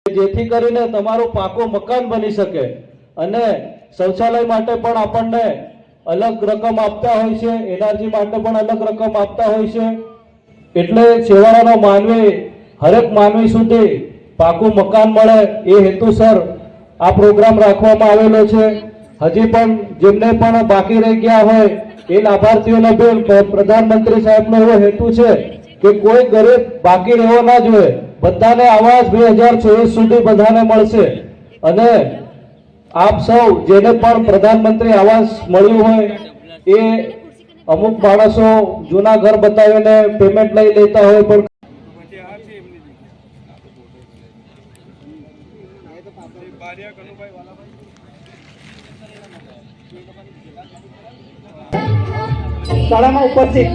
જેથી કરીને તમારું પાકું મકાન બની શકે અને શૌચાલય માટે પણ આપણને અલગ રકમ આપતા હોય છે, એનર્જી માટે પણ અલગ રકમ આપતા હોય છે। એટલે છેવાડાનો માનવી હરેક માનવી સુધી પાકું મકાન મળે એ હેતુસર આ પ્રોગ્રામ રાખવામાં આવેલો છે। હજી પણ જેમને પણ બાકી રહી ગયા હોય એ લાભાર્થીઓને પણ પ્રધાનમંત્રી સાહેબનો એવો હેતુ છે કે કોઈ ગરીબ બાકી રહેવો ના જોઈએ, બધાને આવાસ 2024 સુધી બધાને મળશે। અને આપ સૌ જેને પણ પ્રધાનમંત્રી આવાસ મળ્યું હોય એ અમુક માણસો જૂના ઘર બતાવીને પેમેન્ટ લઈ લેતા હોય, પણ શાળામાં ઉપસ્થિત